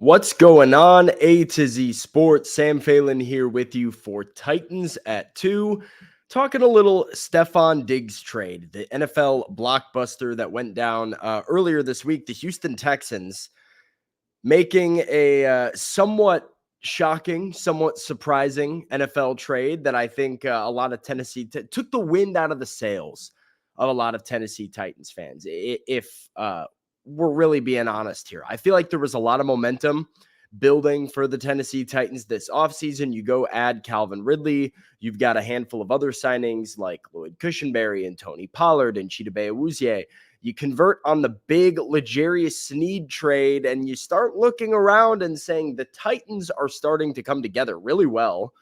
What's going on? A to Z Sports. Sam Phalen here with you for Titans at 2. Talking a little Stefon Diggs trade, the NFL blockbuster that went down earlier this week. The Houston Texans making a somewhat shocking, somewhat surprising NFL trade that I think a lot of Tennessee took the wind out of the sails of a lot of Tennessee Titans fans. If we're really being honest here, I feel like there was a lot of momentum building for the Tennessee Titans this offseason. You go add Calvin Ridley. You've got a handful of other signings like Lloyd Cushenberry and Tony Pollard and Chidobe Awuzie. You convert on the big L'Jarius Sneed trade, and you start looking around and saying the Titans are starting to come together really well.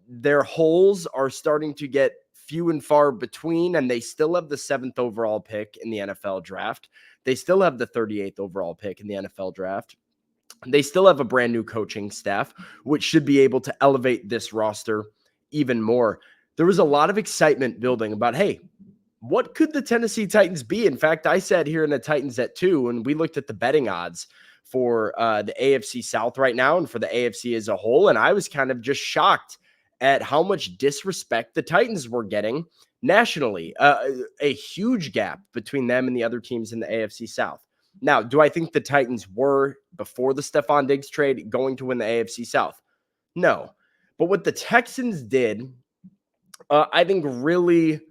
Their holes are starting to get few and far between, and they still have the 7th overall pick in the NFL draft. They still have the 38th overall pick in the NFL draft. They still have a brand new coaching staff, which should be able to elevate this roster even more. There was a lot of excitement building about, hey, what could the Tennessee Titans be? In fact, I said here in the Titans at 2, and we looked at the betting odds for the AFC South right now and for the AFC as a whole, and I was kind of just shocked at how much disrespect the Titans were getting nationally. A huge gap between them and the other teams in the AFC South. Now, do I think the Titans were, before the Stefon Diggs trade, going to win the AFC South? No. But what the Texans did, I think really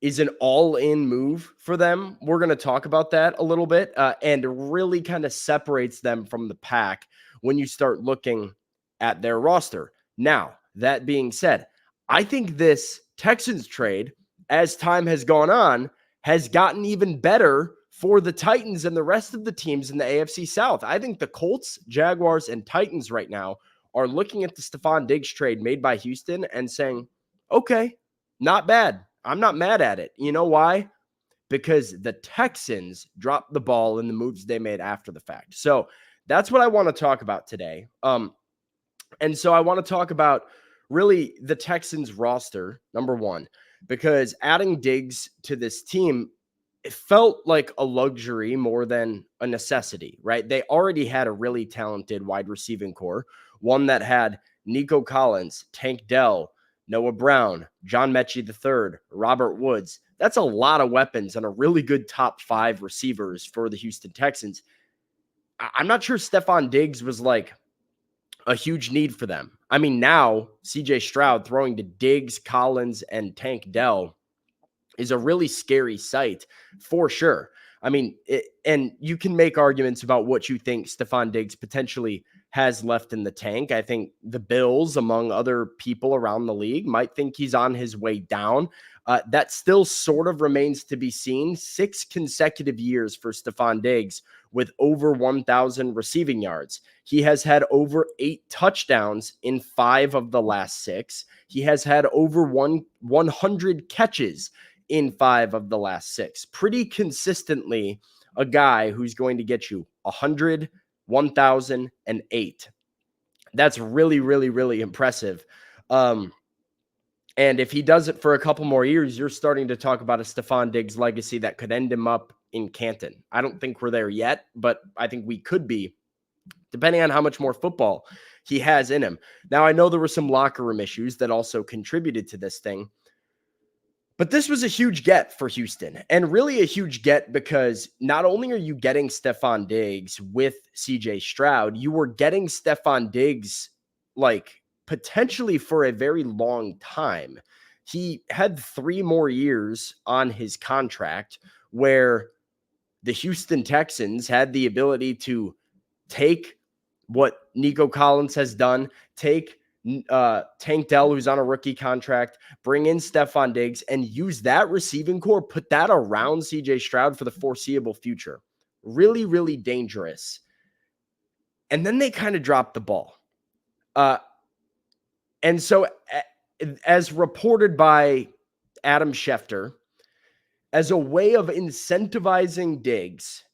is an all-in move for them. We're going to talk about that a little bit, and really kind of separates them from the pack when you start looking at their roster. Now, that being said, I think this Texans trade, as time has gone on, has gotten even better for the Titans and the rest of the teams in the AFC South. I think the Colts, Jaguars, and Titans right now are looking at the Stefon Diggs trade made by Houston and saying, okay, not bad. I'm not mad at it. You know why? Because the Texans dropped the ball in the moves they made after the fact. So that's what I want to talk about today. And so I want to talk about really the Texans roster, number one, because adding Diggs to this team, it felt like a luxury more than a necessity, right? They already had a really talented wide receiving core, one that had Nico Collins, Tank Dell, Noah Brown, John Mechie III, Robert Woods. That's a lot of weapons and a really good top 5 receivers for the Houston Texans. I'm not sure Stefon Diggs was like a huge need for them. I mean, now CJ Stroud throwing to Diggs, Collins, and Tank Dell is a really scary sight for sure. I mean, and you can make arguments about what you think Stefon Diggs potentially has left in the tank. I think the Bills, among other people around the league, might think he's on his way down. That still sort of remains to be seen. 6 consecutive years for Stefon Diggs with over 1,000 receiving yards. He has had over 8 touchdowns in 5 of the last 6. He has had over 100 catches in 5 of the last 6. Pretty consistently a guy who's going to get you 100, 1,000, and 8. That's really, really, really impressive. And if he does it for a couple more years, you're starting to talk about a Stefon Diggs legacy that could end him up in Canton. I don't think we're there yet, but I think we could be, depending on how much more football he has in him. Now, I know there were some locker room issues that also contributed to this thing, but this was a huge get for Houston, and really a huge get because not only are you getting Stefon Diggs with CJ Stroud, you were getting Stefon Diggs like potentially for a very long time. He had 3 more years on his contract where the Houston Texans had the ability to take what Nico Collins has done, take Tank Dell, who's on a rookie contract, bring in Stefon Diggs, and use that receiving core, put that around CJ Stroud for the foreseeable future. Really, really dangerous. And then they kind of dropped the ball. And so, as reported by Adam Schefter, as a way of incentivizing Diggs,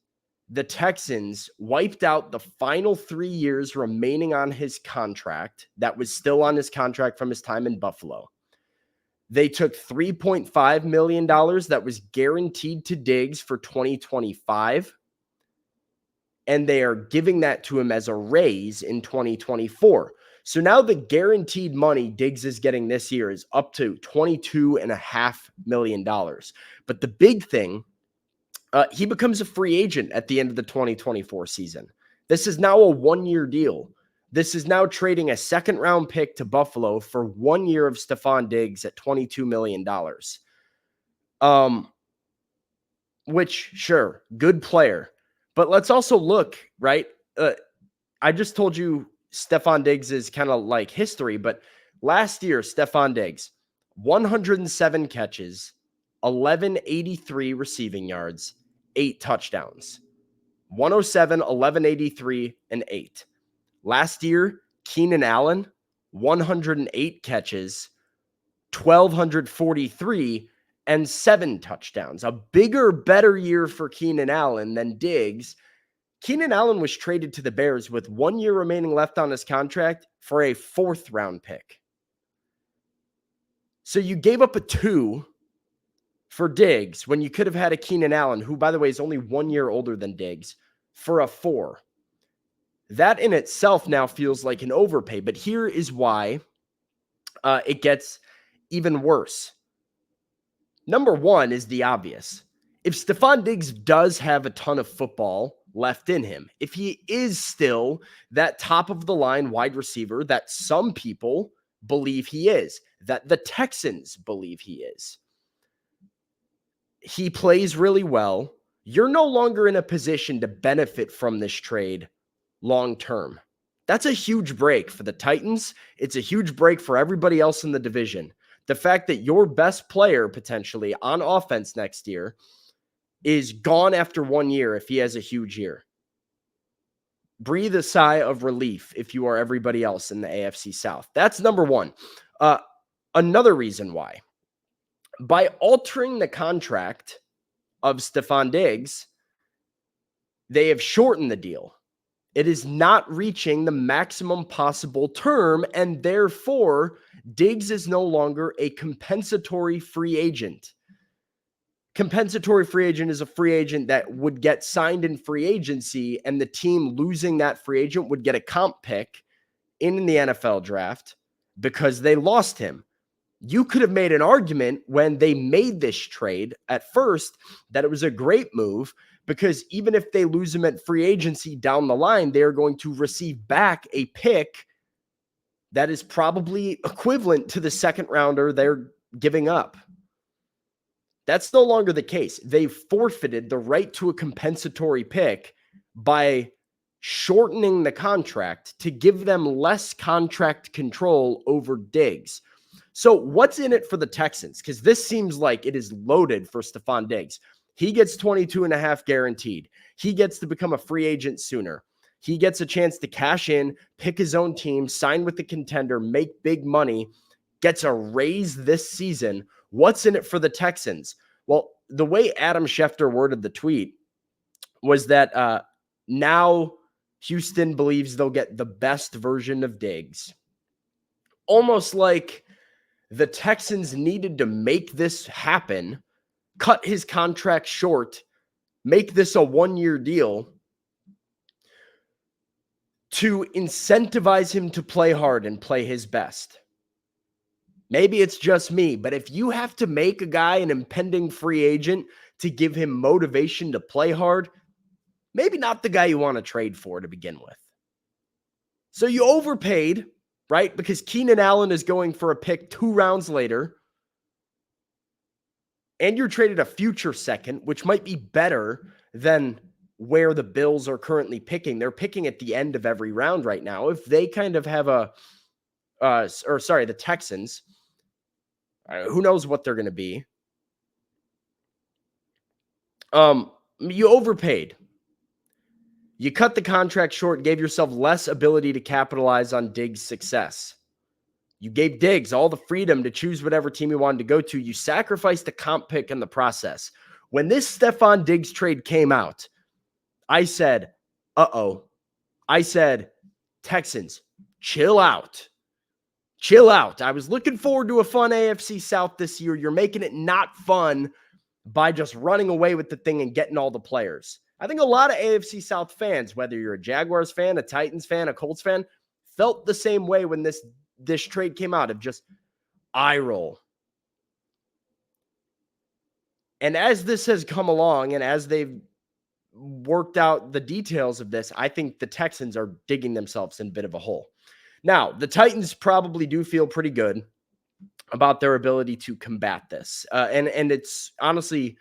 the Texans wiped out the final 3 years remaining on his contract that was still on his contract from his time in Buffalo. They took $3.5 million that was guaranteed to Diggs for 2025. and they are giving that to him as a raise in 2024. So now the guaranteed money Diggs is getting this year is up to $22.5 million. But the big thing, he becomes a free agent at the end of the 2024 season. This is now a one-year deal. This is now trading a second-round pick to Buffalo for 1 year of Stefon Diggs at $22 million. Which, sure, good player. But let's also look, right? I just told you Stefon Diggs is kind of like history, but last year, Stefon Diggs, 107 catches, 1183 receiving yards, 8 touchdowns. 107, 1183, and 8. Last year, Keenan Allen, 108 catches, 1,243, and 7 touchdowns. A bigger, better year for Keenan Allen than Diggs. Keenan Allen was traded to the Bears with 1 year remaining left on his contract for a 4th-round pick. So you gave up a 2 for Diggs when you could have had a Keenan Allen, who, by the way, is only 1 year older than Diggs, for a 4. That in itself now feels like an overpay, but here is why it gets even worse. Number one is the obvious. If Stefon Diggs does have a ton of football left in him, if he is still that top-of-the-line wide receiver that some people believe he is, that the Texans believe he is, he plays really well, you're no longer in a position to benefit from this trade long-term. That's a huge break for the Titans. It's a huge break for everybody else in the division. The fact that your best player potentially on offense next year is gone after 1 year if he has a huge year. Breathe a sigh of relief if you are everybody else in the AFC South. That's number one. Another reason why. By altering the contract of Stefon Diggs, they have shortened the deal. It is not reaching the maximum possible term, and therefore, Diggs is no longer a compensatory free agent. Compensatory free agent is a free agent that would get signed in free agency, and the team losing that free agent would get a comp pick in the NFL draft because they lost him. You could have made an argument when they made this trade at first that it was a great move because even if they lose him at free agency down the line, they're going to receive back a pick that is probably equivalent to the second rounder they're giving up. That's no longer the case. They forfeited the right to a compensatory pick by shortening the contract to give them less contract control over Diggs. So what's in it for the Texans? Because this seems like it is loaded for Stefon Diggs. He gets 22.5 guaranteed. He gets to become a free agent sooner. He gets a chance to cash in, pick his own team, sign with the contender, make big money, gets a raise this season. What's in it for the Texans? Well, the way Adam Schefter worded the tweet was that now Houston believes they'll get the best version of Diggs. Almost like the Texans needed to make this happen, cut his contract short, make this a 1-year deal to incentivize him to play hard and play his best. Maybe it's just me, but if you have to make a guy an impending free agent to give him motivation to play hard, maybe not the guy you want to trade for to begin with. So you overpaid, right? Because Keenan Allen is going for a pick 2 rounds later. And you're traded a future second, which might be better than where the Bills are currently picking. They're picking at the end of every round right now. If they kind of have the Texans, who knows what they're going to be. You overpaid. You cut the contract short, gave yourself less ability to capitalize on Diggs' success. You gave Diggs all the freedom to choose whatever team he wanted to go to. You sacrificed the comp pick in the process. When this Stefon Diggs trade came out, I said, uh-oh. I said, Texans, chill out. Chill out. I was looking forward to a fun AFC South this year. You're making it not fun by just running away with the thing and getting all the players. I think a lot of AFC South fans, whether you're a Jaguars fan, a Titans fan, a Colts fan, felt the same way when this trade came out, of just eye roll. And as this has come along and as they've worked out the details of this, I think the Texans are digging themselves in a bit of a hole. Now, the Titans probably do feel pretty good about their ability to combat this. And it's honestly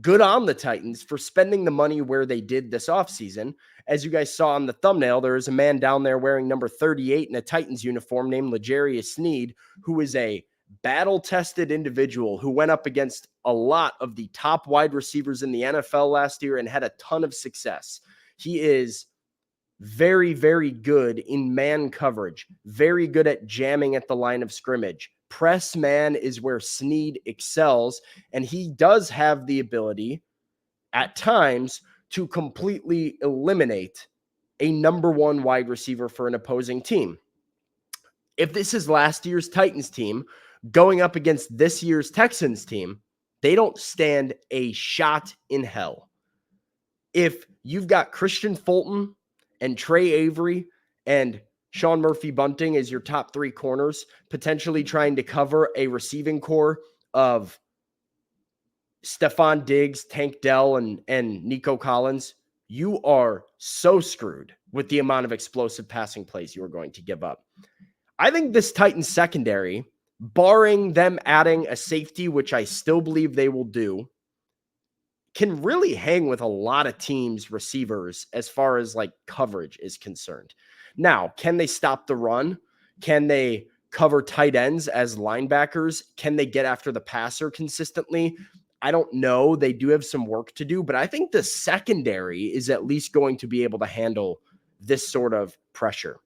good on the Titans for spending the money where they did this offseason. As you guys saw on the thumbnail, there is a man down there wearing number 38 in a Titans uniform named L'Jarius Sneed, who is a battle-tested individual who went up against a lot of the top wide receivers in the NFL last year and had a ton of success. He is very, very good in man coverage, very good at jamming at the line of scrimmage. Press man is where Sneed excels, and he does have the ability at times to completely eliminate a number one wide receiver for an opposing team. If this is last year's Titans team going up against this year's Texans team, they don't stand a shot in hell. If you've got Christian Fulton and Trey Avery and Sean Murphy-Bunting as your top three corners, potentially trying to cover a receiving core of Stefon Diggs, Tank Dell, and Nico Collins, you are so screwed with the amount of explosive passing plays you are going to give up. I think this Titans secondary, barring them adding a safety, which I still believe they will do, can really hang with a lot of teams' receivers as far as like coverage is concerned. Now, can they stop the run? Can they cover tight ends as linebackers? Can they get after the passer consistently? I don't know. They do have some work to do, but I think the secondary is at least going to be able to handle this sort of pressure.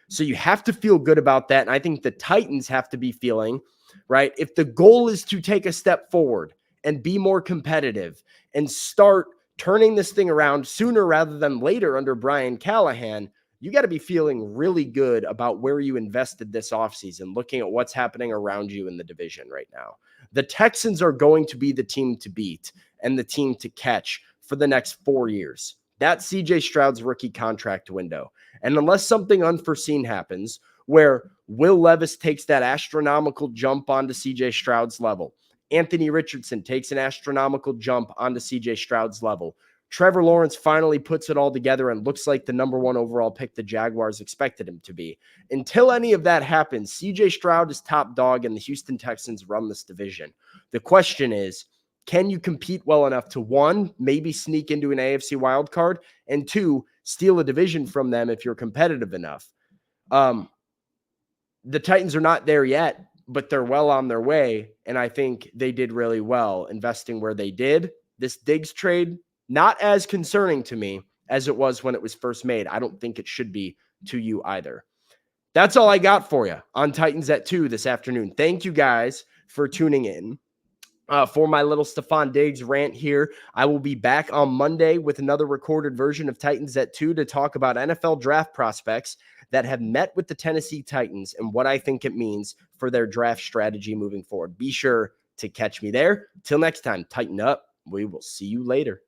So you have to feel good about that. And I think the Titans have to be feeling, right, if the goal is to take a step forward and be more competitive and start turning this thing around sooner rather than later under Brian Callahan, you got to be feeling really good about where you invested this offseason, looking at what's happening around you in the division right now. The Texans are going to be the team to beat and the team to catch for the next 4 years. That's CJ Stroud's rookie contract window. And unless something unforeseen happens where Will Levis takes that astronomical jump onto CJ Stroud's level, Anthony Richardson takes an astronomical jump onto CJ Stroud's level, Trevor Lawrence finally puts it all together and looks like the number one overall pick the Jaguars expected him to be. Until any of that happens, CJ Stroud is top dog and the Houston Texans run this division. The question is, can you compete well enough to, one, maybe sneak into an AFC wildcard, and two, steal a division from them if you're competitive enough? The Titans are not there yet, but they're well on their way, and I think they did really well investing where they did. This Diggs trade, not as concerning to me as it was when it was first made. I don't think it should be to you either. That's all I got for you on Titans at 2 this afternoon. Thank you guys for tuning in. For my little Stefon Diggs rant here, I will be back on Monday with another recorded version of Titans at 2 to talk about NFL draft prospects that have met with the Tennessee Titans and what I think it means for their draft strategy moving forward. Be sure to catch me there. Till next time, tighten up. We will see you later.